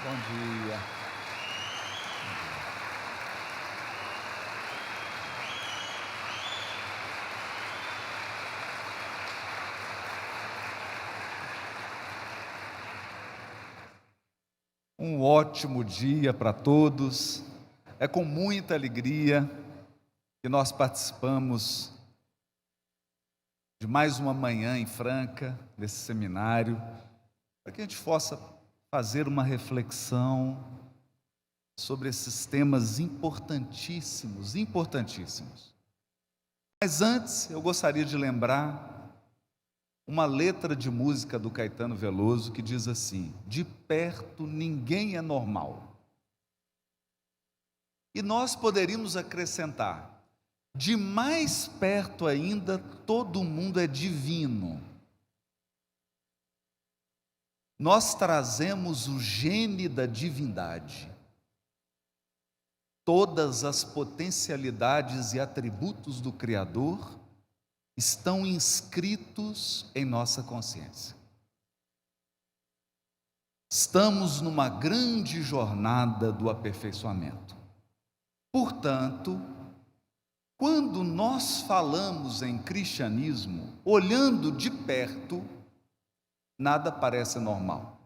Bom dia. Um ótimo dia para todos. É com muita alegria que nós participamos de mais uma manhã em Franca, nesse seminário, para que a gente possa fazer uma reflexão sobre esses temas importantíssimos, importantíssimos. Mas antes, eu gostaria de lembrar uma letra de música do Caetano Veloso que diz assim: de perto ninguém é normal. E nós poderíamos acrescentar: de mais perto ainda, todo mundo é divino. Nós trazemos o gene da divindade. Todas as potencialidades e atributos do Criador estão inscritos em nossa consciência. Estamos numa grande jornada do aperfeiçoamento. Portanto, quando nós falamos em cristianismo, olhando de perto, nada parece normal.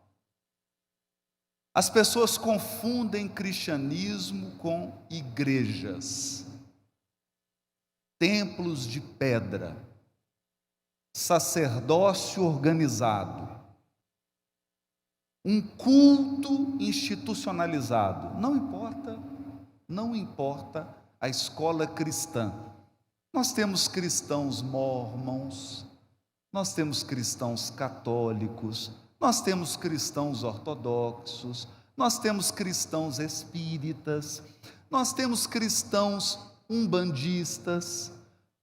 As pessoas confundem cristianismo com igrejas, templos de pedra, sacerdócio organizado, um culto institucionalizado. Não importa a escola cristã. Nós temos cristãos mórmons, nós temos cristãos católicos, nós temos cristãos ortodoxos, nós temos cristãos espíritas, nós temos cristãos umbandistas,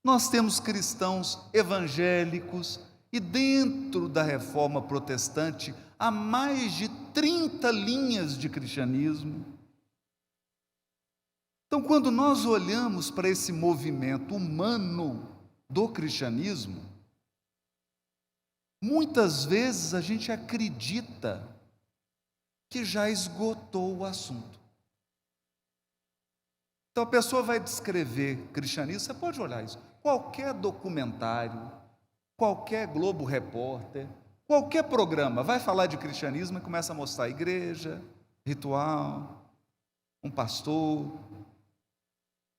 nós temos cristãos evangélicos, e dentro da reforma protestante há mais de 30 linhas de cristianismo. Então, quando nós olhamos para esse movimento humano do cristianismo, muitas vezes a gente acredita que já esgotou o assunto. Então a pessoa vai descrever cristianismo, você pode olhar isso, qualquer documentário, qualquer Globo Repórter, qualquer programa vai falar de cristianismo e começa a mostrar a igreja, ritual, um pastor,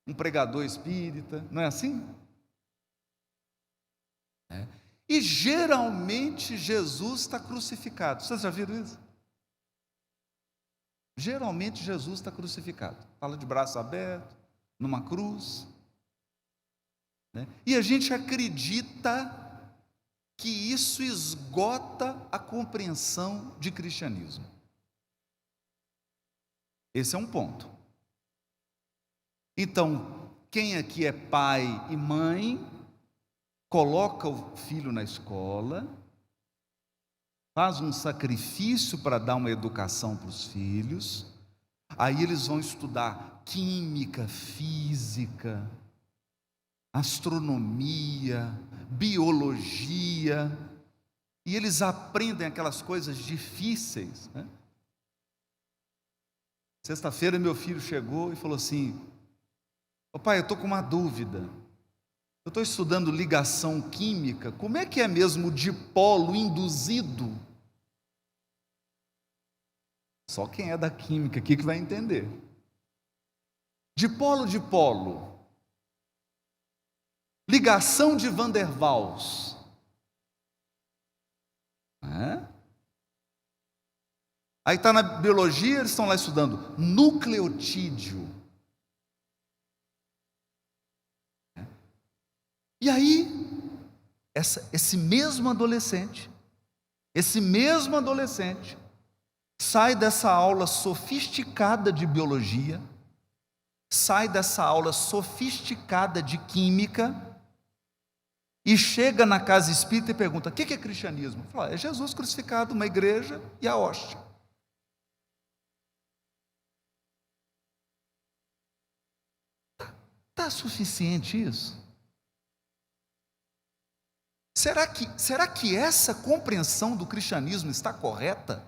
um pregador espírita, não é assim? E geralmente Jesus está crucificado. Vocês já viram isso? Geralmente Jesus está crucificado. Fala de braço aberto, numa cruz. E a gente acredita que isso esgota a compreensão de cristianismo. Esse é um ponto. Então, quem aqui é pai e mãe, coloca o filho na escola, faz um sacrifício para dar uma educação para os filhos, aí eles vão estudar química, física, astronomia, biologia, e eles aprendem aquelas coisas difíceis, né? Sexta-feira meu filho chegou e falou assim: pai, eu estou com uma dúvida. Eu estou estudando ligação química, como é que é mesmo o dipolo induzido? Só quem é da química aqui que vai entender. Dipolo, ligação de Van der Waals. Aí está na biologia, eles estão lá estudando nucleotídeo. E aí, esse mesmo adolescente sai dessa aula sofisticada de biologia, sai dessa aula sofisticada de química, e chega na casa espírita e pergunta: o que é cristianismo? Fala: é Jesus crucificado, uma igreja e a hóstia. Está suficiente isso? Será que essa compreensão do cristianismo está correta?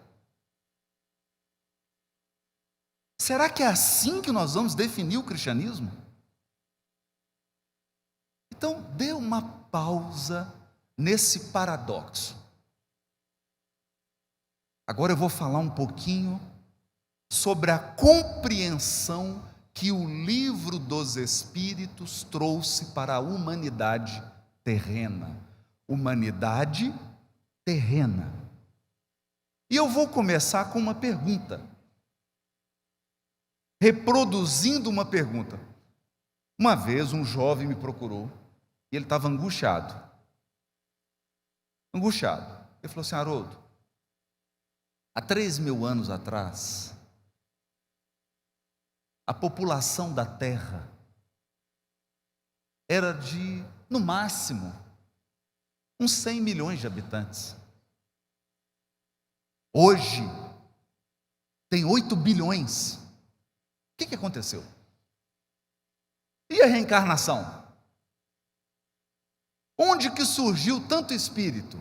Será que é assim que nós vamos definir o cristianismo? Então, dê uma pausa nesse paradoxo. Agora eu vou falar um pouquinho sobre a compreensão que o livro dos Espíritos trouxe para a humanidade terrena. Humanidade terrena. E eu vou começar com uma pergunta, reproduzindo uma pergunta. Uma vez um jovem me procurou e ele estava angustiado. Ele falou assim: Haroldo, há 3.000 anos atrás, a população da Terra era de, no máximo, uns 100 milhões de habitantes. Hoje, tem 8 bilhões. O que aconteceu? E a reencarnação? Onde que surgiu tanto espírito?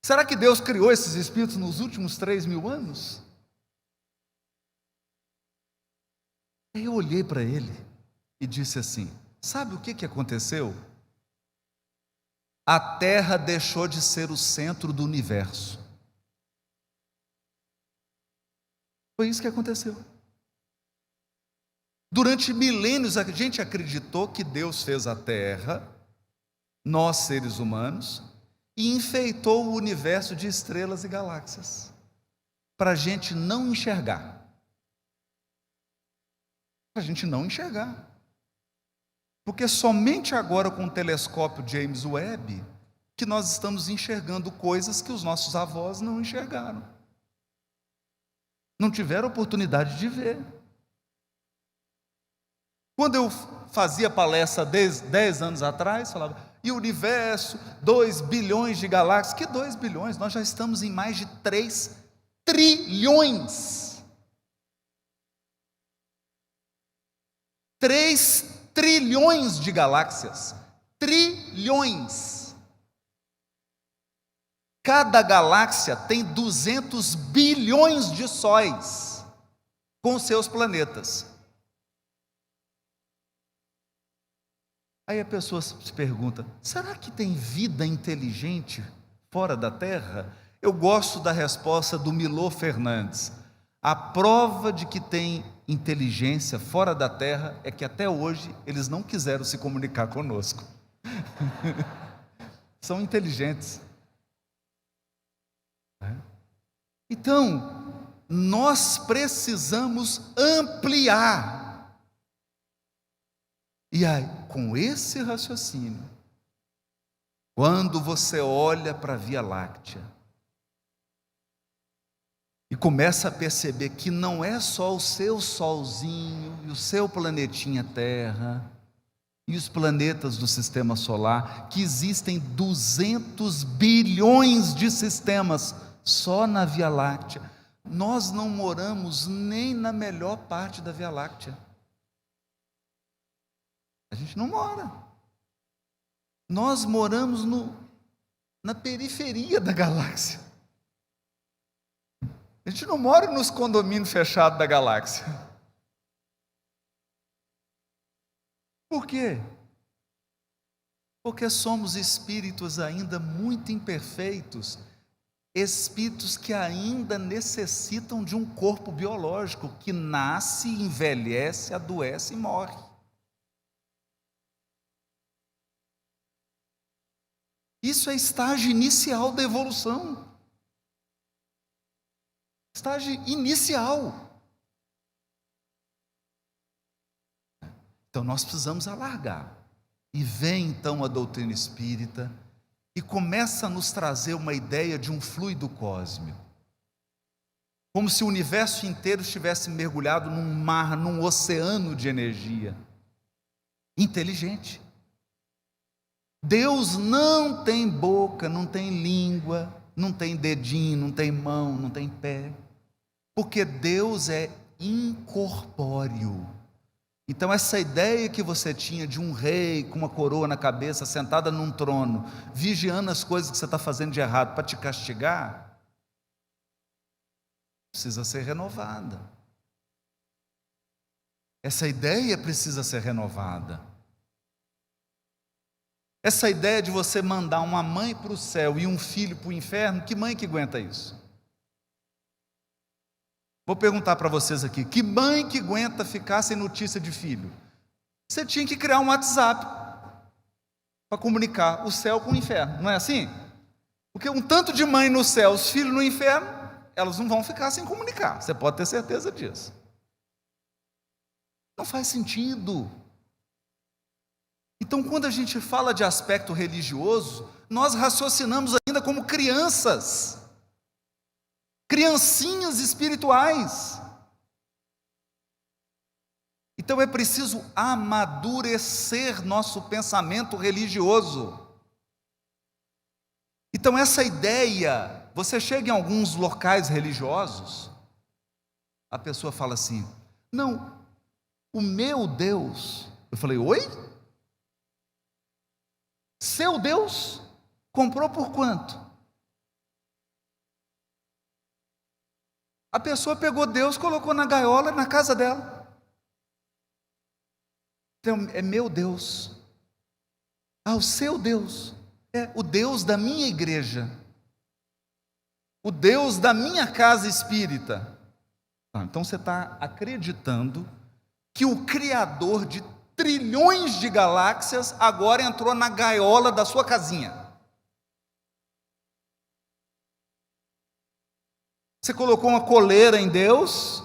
Será que Deus criou esses espíritos nos últimos 3.000 anos? Aí eu olhei para ele e disse assim: sabe o que aconteceu? A Terra deixou de ser o centro do universo. Foi isso que aconteceu. Durante milênios a gente acreditou que Deus fez a Terra, nós seres humanos, e enfeitou o universo de estrelas e galáxias, para a gente não enxergar. Para a gente não enxergar. Porque somente agora com o telescópio James Webb que nós estamos enxergando coisas que os nossos avós não enxergaram. Não tiveram oportunidade de ver. Quando eu fazia palestra 10 anos atrás, falava, e o universo, 2 bilhões de galáxias. Que 2 bilhões? Nós já estamos em mais de 3 trilhões. 3 trilhões de galáxias. Trilhões. Cada galáxia tem 200 bilhões de sóis com seus planetas. Aí a pessoa se pergunta: será que tem vida inteligente fora da Terra? Eu gosto da resposta do Milor Fernandes. A prova de que tem inteligência fora da Terra é que até hoje eles não quiseram se comunicar conosco. São inteligentes. Então, nós precisamos ampliar. E aí, com esse raciocínio, quando você olha para a Via Láctea e começa a perceber que não é só o seu solzinho e o seu planetinha Terra e os planetas do sistema solar, que existem 200 bilhões de sistemas só na Via Láctea. Nós não moramos nem na melhor parte da Via Láctea. A gente não mora. Nós moramos na periferia da galáxia. A gente não mora nos condomínios fechados da galáxia. Por quê? Porque somos espíritos ainda muito imperfeitos, espíritos que ainda necessitam de um corpo biológico, que nasce, envelhece, adoece e morre. Isso é estágio inicial da evolução. Estágio inicial. Então nós precisamos alargar. E vem então a doutrina espírita e começa a nos trazer uma ideia de um fluido cósmico. Como se o universo inteiro estivesse mergulhado num mar, num oceano de energia. Inteligente. Deus não tem boca, não tem língua, não tem dedinho, não tem mão, não tem pé, porque Deus é incorpóreo. Então essa ideia que você tinha de um rei com uma coroa na cabeça, sentada num trono, vigiando as coisas que você está fazendo de errado para te castigar, precisa ser renovada. Essa ideia precisa ser renovada. Essa ideia de você mandar uma mãe para o céu e um filho para o inferno, que mãe que aguenta isso? Vou perguntar para vocês aqui, que mãe que aguenta ficar sem notícia de filho? Você tinha que criar um WhatsApp para comunicar o céu com o inferno, não é assim? Porque um tanto de mãe no céu, os filhos no inferno, elas não vão ficar sem comunicar, você pode ter certeza disso. Não faz sentido. Então, quando a gente fala de aspecto religioso, nós raciocinamos ainda como crianças, criancinhas espirituais. Então é preciso amadurecer nosso pensamento religioso. Então essa ideia, você chega em alguns locais religiosos, a pessoa fala assim, não, o meu Deus, eu falei, oi? Seu Deus? Comprou por quanto? A pessoa pegou Deus, colocou na gaiola, na casa dela. Então, é meu Deus. Ah, o seu Deus. É o Deus da minha igreja. O Deus da minha casa espírita. Então você está acreditando que o Criador de trilhões de galáxias agora entrou na gaiola da sua casinha. Você colocou uma coleira em Deus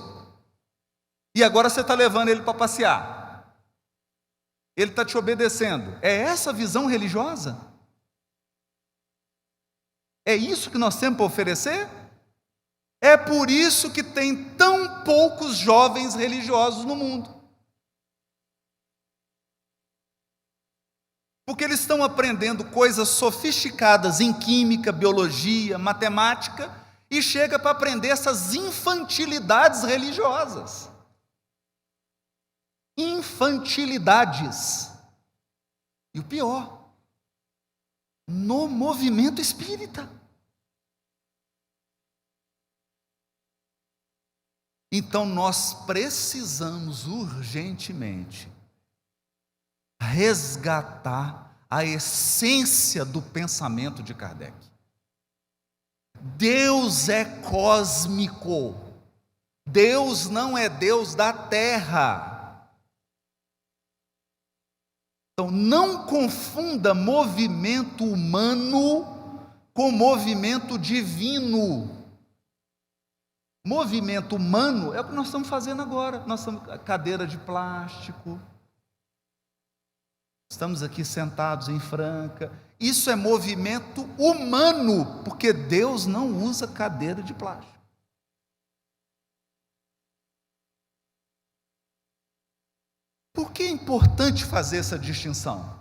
e agora você está levando ele para passear. Ele está te obedecendo. É essa a visão religiosa? É isso que nós temos para oferecer? É por isso que tem tão poucos jovens religiosos no mundo. Porque eles estão aprendendo coisas sofisticadas em química, biologia, matemática, e chega para aprender essas infantilidades religiosas. Infantilidades. E o pior, no movimento espírita. Então nós precisamos urgentemente resgatar a essência do pensamento de Kardec. Deus é cósmico. Deus não é Deus da terra. Então não confunda movimento humano com movimento divino. Movimento humano é o que nós estamos fazendo agora. Nós estamos cadeira de plástico. Estamos aqui sentados em Franca. Isso é movimento humano, porque Deus não usa cadeira de plástico. Por que é importante fazer essa distinção?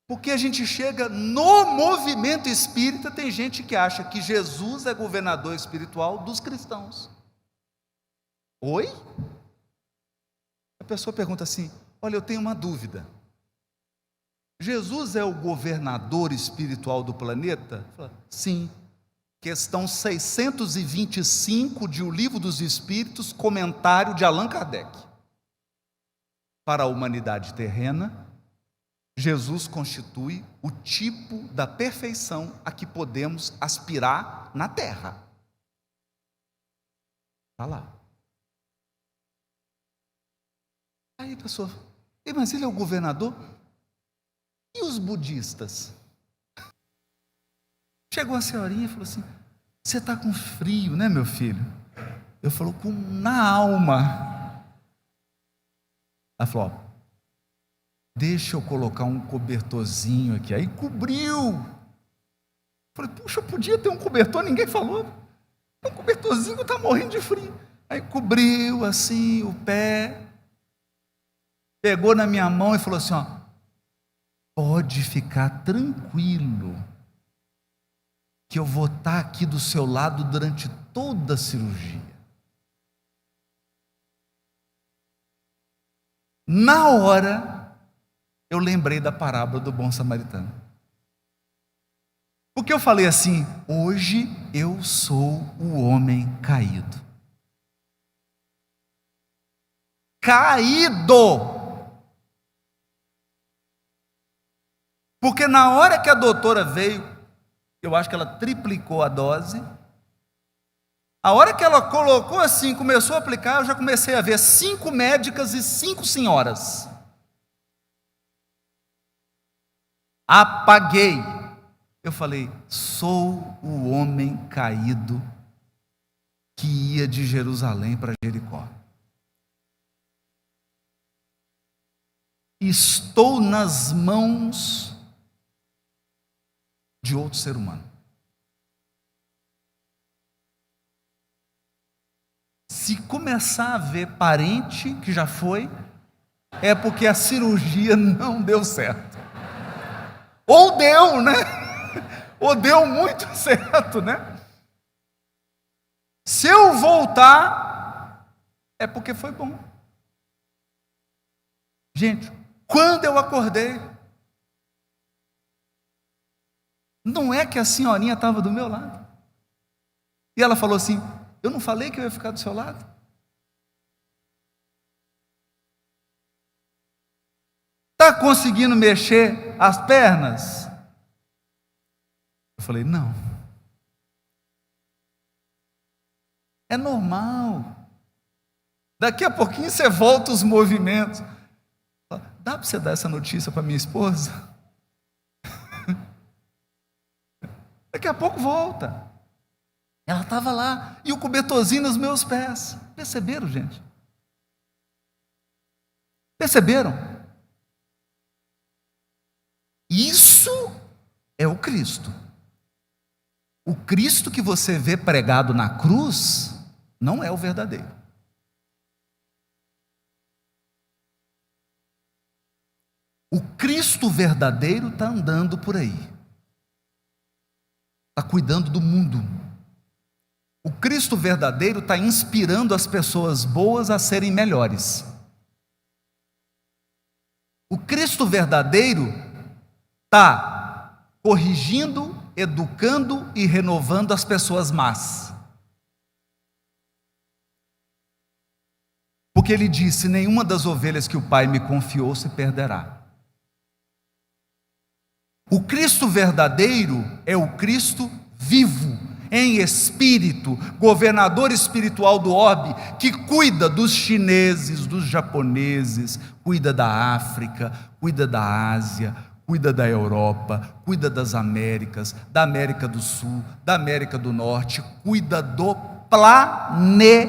Porque a gente chega no movimento espírita, tem gente que acha que Jesus é governador espiritual dos cristãos. Oi? A pessoa pergunta assim, olha, eu tenho uma dúvida. Jesus é o governador espiritual do planeta? Fala, sim. Questão 625 de O Livro dos Espíritos, comentário de Allan Kardec. Para a humanidade terrena, Jesus constitui o tipo da perfeição a que podemos aspirar na Terra. Está lá. Aí a pessoa, mas ele é o governador? E os budistas? Chegou a senhorinha e falou assim, você está com frio, né, meu filho? Eu falo, na alma. Ela falou, deixa eu colocar um cobertorzinho aqui. Aí cobriu. Falei, puxa, eu podia ter um cobertor, ninguém falou. Um cobertorzinho, está morrendo de frio. Aí cobriu assim o pé, pegou na minha mão e falou assim, ó, pode ficar tranquilo, que eu vou estar aqui do seu lado durante toda a cirurgia. Na hora, eu lembrei da parábola do bom samaritano. Porque eu falei assim: hoje eu sou o homem caído. Caído! Porque na hora que a doutora veio, eu acho que ela triplicou a dose. A hora que ela colocou assim, começou a aplicar, eu já comecei a ver 5 médicas e 5 senhoras. Apaguei. Eu falei: sou o homem caído que ia de Jerusalém para Jericó. Estou nas mãos de outro ser humano. Se começar a ver parente que já foi, é porque a cirurgia não deu certo. Ou deu, né? Ou deu muito certo, né? Se eu voltar, é porque foi bom. Gente, quando eu acordei, não é que a senhorinha estava do meu lado. E ela falou assim: eu não falei que eu ia ficar do seu lado? Está conseguindo mexer as pernas? Eu falei: não. É normal. Daqui a pouquinho você volta os movimentos. Dá para você dar essa notícia para minha esposa? Daqui a pouco volta. Ela estava lá, e o cobertorzinho nos meus pés. Perceberam, gente? Perceberam? Isso é o Cristo. O Cristo que você vê pregado na cruz não é o verdadeiro. O Cristo verdadeiro está andando por aí, está cuidando do mundo. O Cristo verdadeiro está inspirando as pessoas boas a serem melhores. O Cristo verdadeiro está corrigindo, educando e renovando as pessoas más. Porque ele disse: nenhuma das ovelhas que o Pai me confiou se perderá. O Cristo verdadeiro é o Cristo vivo, em espírito, governador espiritual do orbe, que cuida dos chineses, dos japoneses, cuida da África, cuida da Ásia, cuida da Europa, cuida das Américas, da América do Sul, da América do Norte, cuida do planeta.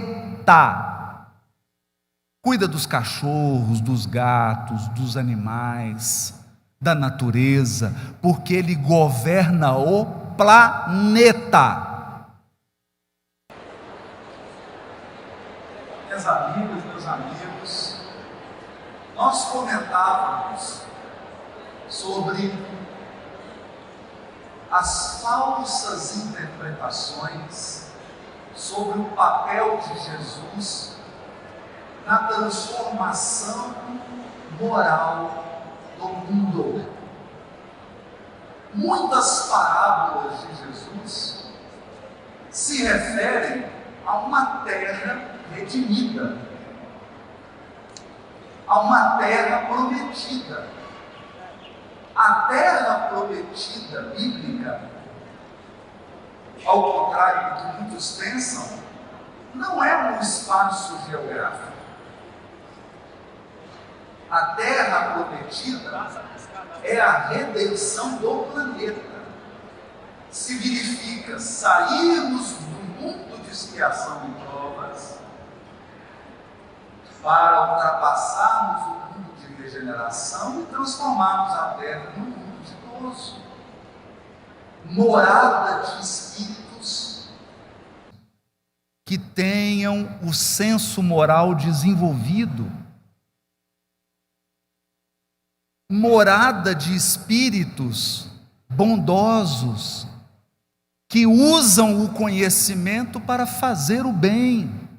Cuida dos cachorros, dos gatos, dos animais, da natureza, porque ele governa o planeta. Minhas amigas, meus amigos, nós comentávamos sobre as falsas interpretações sobre o papel de Jesus na transformação moral do mundo. Muitas parábolas de Jesus se referem a uma terra redimida, a uma terra prometida. A terra prometida bíblica, ao contrário do que muitos pensam, não é um espaço geográfico. A terra prometida é a redenção do planeta. Significa sairmos do mundo de expiação e provas para ultrapassarmos o mundo de regeneração e transformarmos a terra num mundo ditoso, morada de espíritos que tenham o senso moral desenvolvido, morada de espíritos bondosos, que usam o conhecimento para fazer o bem,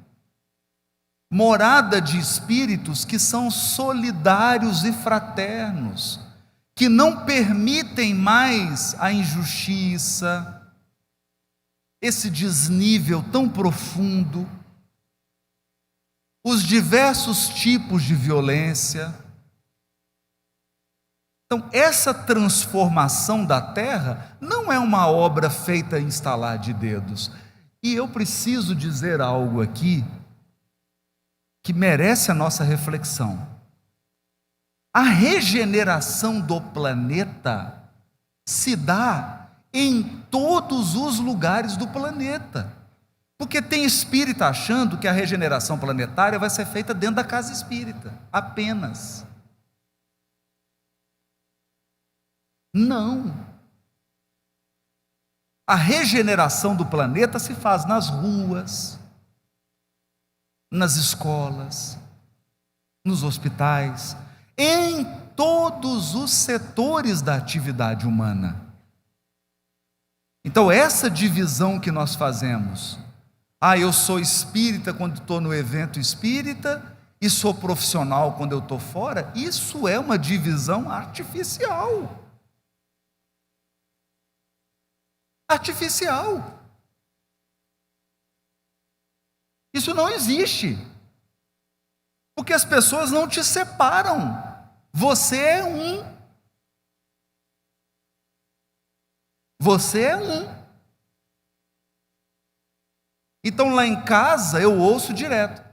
morada de espíritos que são solidários e fraternos, que não permitem mais a injustiça, esse desnível tão profundo, os diversos tipos de violência. Então, essa transformação da terra não é uma obra feita em estalar de dedos. E eu preciso dizer algo aqui que merece a nossa reflexão. A regeneração do planeta se dá em todos os lugares do planeta. Porque tem espírita achando que a regeneração planetária vai ser feita dentro da casa espírita, apenas. Não. A regeneração do planeta se faz nas ruas, nas escolas, nos hospitais, em todos os setores da atividade humana. Então, essa divisão que nós fazemos, eu sou espírita quando estou no evento espírita e sou profissional quando eu estou fora, isso é uma divisão artificial. Artificial. Isso não existe. Porque as pessoas não te separam. Você é um. Você é um. Então lá em casa eu ouço direto: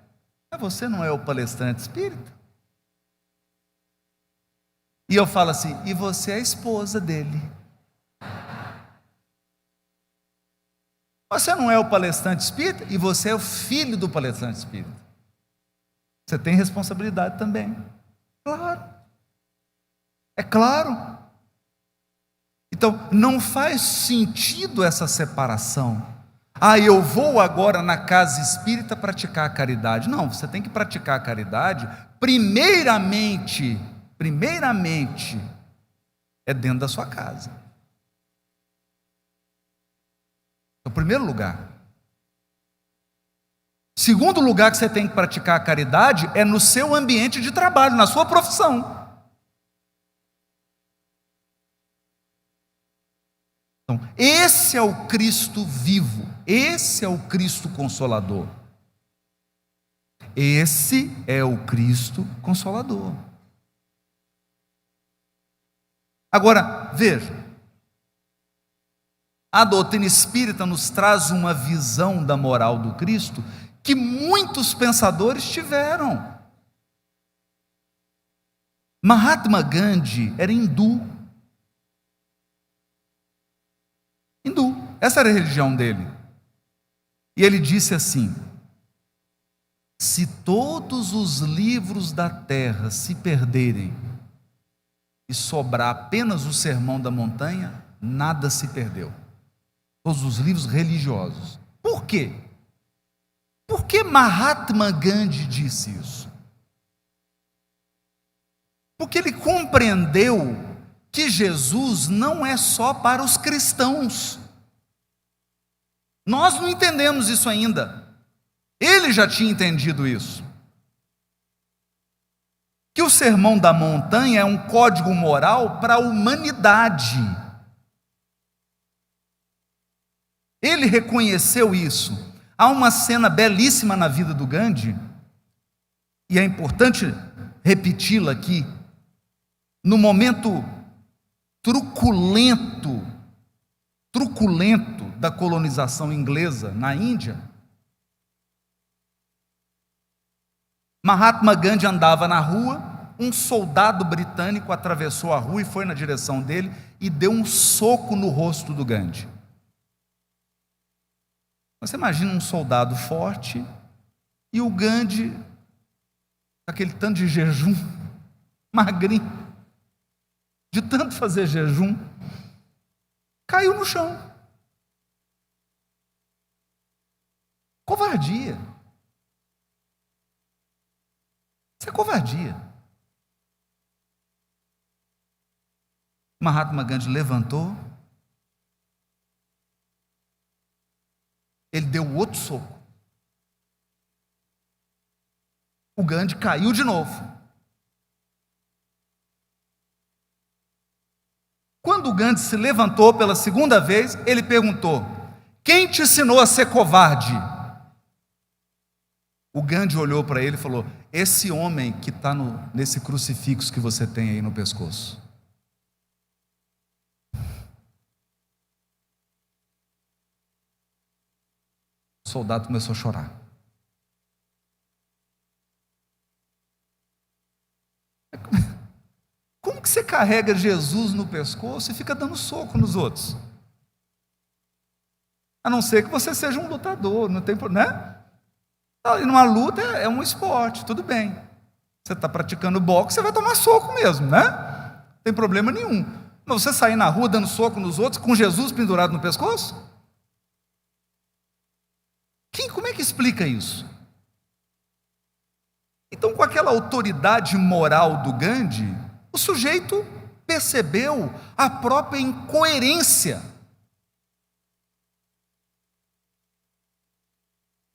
você não é o palestrante espírita? E eu falo assim: e você é a esposa dele? Você não é o palestrante espírita? E você é o filho do palestrante espírita. Você tem responsabilidade também. Claro. É claro. Então, não faz sentido essa separação. Eu vou agora na casa espírita praticar a caridade. Não, você tem que praticar a caridade, primeiramente, é dentro da sua casa. É o primeiro lugar. Segundo lugar que você tem que praticar a caridade é no seu ambiente de trabalho, na sua profissão. Então, esse é o Cristo vivo, esse é o Cristo Consolador. Esse é o Cristo Consolador. Agora, veja, a doutrina espírita nos traz uma visão da moral do Cristo que muitos pensadores tiveram. Mahatma Gandhi era hindu. Essa era a religião dele. E ele disse assim: se todos os livros da terra se perderem e sobrar apenas o Sermão da Montanha, nada se perdeu. Todos os livros religiosos. Por quê? Por que Mahatma Gandhi disse isso? Porque ele compreendeu que Jesus não é só para os cristãos. Nós não entendemos isso ainda. Ele já tinha entendido isso. Que o Sermão da Montanha é um código moral para a humanidade. Ele reconheceu isso. Há uma cena belíssima na vida do Gandhi, e é importante repeti-la aqui, no momento truculento da colonização inglesa na Índia. Mahatma Gandhi andava na rua, um soldado britânico atravessou a rua e foi na direção dele e deu um soco no rosto do Gandhi. Você imagina um soldado forte e o Gandhi, aquele tanto de jejum, magrinho, de tanto fazer jejum, caiu no chão. Covardia. Isso é covardia. Mahatma Gandhi levantou, ele deu outro soco. O Gandhi caiu de novo. Quando o Gandhi se levantou pela segunda vez, ele perguntou: quem te ensinou a ser covarde? O Gandhi olhou para ele e falou: esse homem que está nesse crucifixo que você tem aí no pescoço. O soldado começou a chorar. Como que você carrega Jesus no pescoço e fica dando soco nos outros? A não ser que você seja um lutador, não tem problema, né? E numa luta é um esporte, tudo bem. Você está praticando boxe, você vai tomar soco mesmo, né? Não tem problema nenhum. Mas você sair na rua dando soco nos outros com Jesus pendurado no pescoço? Como é que explica isso? Então, com aquela autoridade moral do Gandhi, o sujeito percebeu a própria incoerência.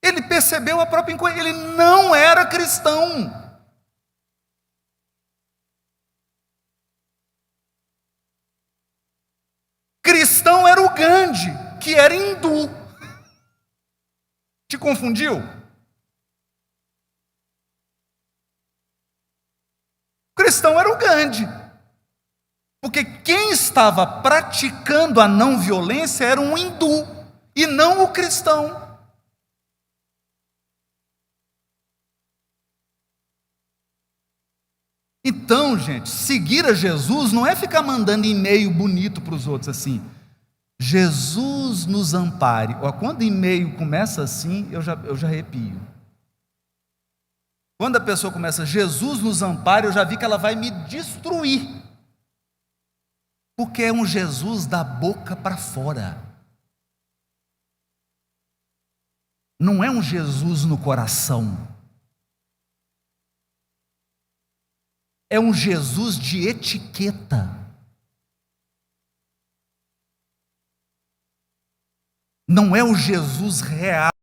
Ele percebeu a própria incoerência. Ele não era cristão. Cristão era o Gandhi, que era hindu. Te confundiu? Cristão era o Gandhi, porque quem estava praticando a não violência era um hindu, e não o cristão. Então, gente, seguir a Jesus não é ficar mandando e-mail bonito para os outros assim: Jesus nos ampare. Quando e-mail começa assim, eu já arrepio. Quando a pessoa começa, Jesus nos ampare, eu já vi que ela vai me destruir. Porque é um Jesus da boca para fora. Não é um Jesus no coração. É um Jesus de etiqueta. Não é o Jesus real.